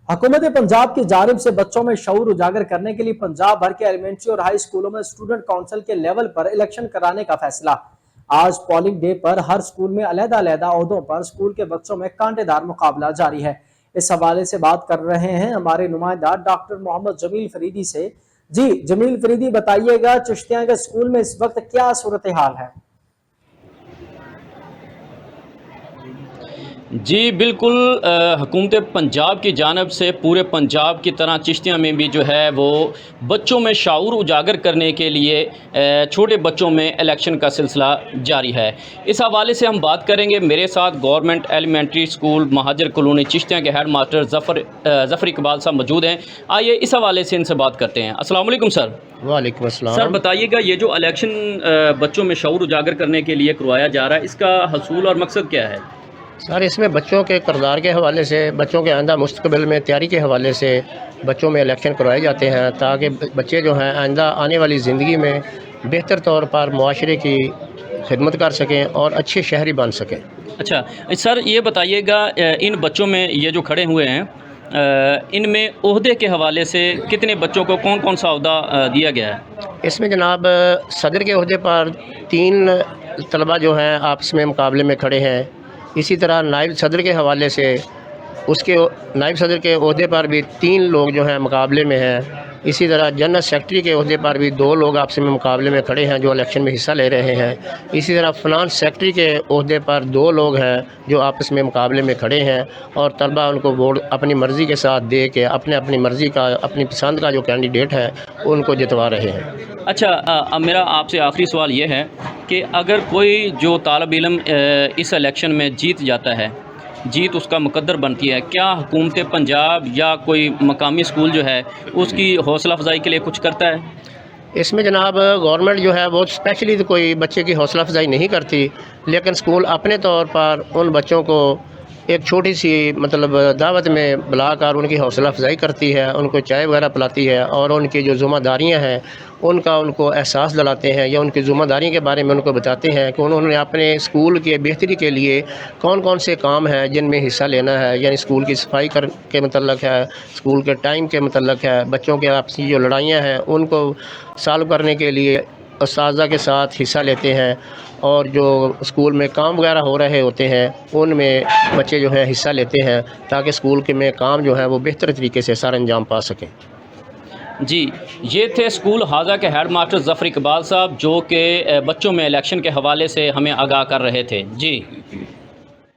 हुकूमत पंजाब की जानिब से बच्चों में शऊर उजागर करने के लिए पंजाब भर के एलिमेंट्री और हाई स्कूलों में स्टूडेंट काउंसिल के लेवल पर इलेक्शन कराने का फैसला। आज पोलिंग डे पर हर स्कूल में अलग-अलग ओहदों पर स्कूल के बच्चों में कांटेदार मुकाबला जारी है। इस हवाले से बात कर रहे हैं हमारे नुमाइंदा डॉक्टर मोहम्मद जमील फरीदी से। जी जमील फरीदी, बताइएगा चिश्तियां के स्कूल में इस वक्त क्या सूरत हाल है? जी बिल्कुल, हुकूमत पंजाब की जानब से पूरे पंजाब की तरह चिश्तिया में भी जो है वो बच्चों में शऊर उजागर करने के लिए छोटे बच्चों में इलेक्शन का सिलसिला जारी है। इस हवाले से हम बात करेंगे। मेरे साथ government elementary school Muhajir colony Chishtia के हेड मास्टर ज़फ़र इकबाल साहब मौजूद हैं। आइए इस हवाले से इनसे बात करते हैं। अस्सलाम वालेकुम सर। वालेकुम अस्सलाम। सर बताइएगा, ये जो इलेक्शन बच्चों में शऊर उजागर करने के लिए करवाया जा रहा है, इसका हसूल और मकसद क्या है? सर, इसमें बच्चों के किरदार के हवाले से, बच्चों के आइंदा मुस्तकबिल में तैयारी के हवाले से बच्चों में इलेक्शन करवाए जाते हैं ताकि बच्चे जो हैं आइंदा आने वाली ज़िंदगी में बेहतर तौर पर मुआशरे की खिदमत कर सकें और अच्छे शहरी बन सकें। अच्छा सर, ये बताइएगा इन बच्चों में ये जो खड़े हुए हैं इनमें ओहदे के हवाले से कितने बच्चों को कौन कौन सा ओहदा दिया गया है? इसमें जनाब सदर के ओहदे पर 3 तलबा जो हैं आपस में मुकाबले में खड़े हैं। इसी तरह नायब सदर के हवाले से उसके नायब सदर के ओहदे पर भी 3 लोग जो हैं मुकाबले में हैं। इसी तरह जनरल सेक्रेटरी के ओहदे पर भी 2 लोग आपस में मुकाबले में खड़े हैं जो इलेक्शन में हिस्सा ले रहे हैं। इसी तरह फ़िनांस सेक्रेटरी के ओहदे पर 2 लोग हैं जो आपस में मुकाबले में खड़े हैं और तलबा उनको वोट अपनी मर्ज़ी के साथ दे के अपनी मर्ज़ी का, अपनी पसंद का जो कैंडिडेट है उनको जितवा रहे हैं। अच्छा, मेरा आपसे आखिरी सवाल ये है कि अगर कोई जो तालिब इल्म इस इलेक्शन में जीत जाता है, जीत उसका मुकद्दर बनती है, क्या हुकूमत पंजाब या कोई मकामी स्कूल जो है उसकी हौसला अफजाई के लिए कुछ करता है? इसमें जनाब गवर्नमेंट जो है वो स्पेशली तो कोई बच्चे की हौसला अफजाई नहीं करती, लेकिन स्कूल अपने तौर पर उन बच्चों को एक छोटी सी दावत में बुलाकर उनकी हौसला अफजाई करती है, उनको चाय वगैरह पिलाती है और उनकी जो ज़िम्मेदारियाँ हैं उनको एहसास दिलाते हैं या उनकी ज़िम्मेदारियों के बारे में उनको बताते हैं कि उन्होंने अपने स्कूल के बेहतरी के लिए कौन कौन से काम हैं जिनमें हिस्सा लेना है। यानी स्कूल की सफाई के मतलब है, स्कूल के टाइम के मतलब है, बच्चों के आपसी जो लड़ाइयाँ हैं उनको सॉल्व करने के लिए उस्ताज़ा के साथ हिस्सा लेते हैं और जो स्कूल में काम वगैरह हो रहे होते हैं उनमें बच्चे जो है हिस्सा लेते हैं ताकि स्कूल के में काम जो है वो बेहतर तरीके से सर अंजाम पा सकें। जी, ये थे स्कूल हाजा के हेड मास्टर ज़फ़र इकबाल साहब जो कि बच्चों में इलेक्शन के हवाले से हमें आगाह कर रहे थे। जी।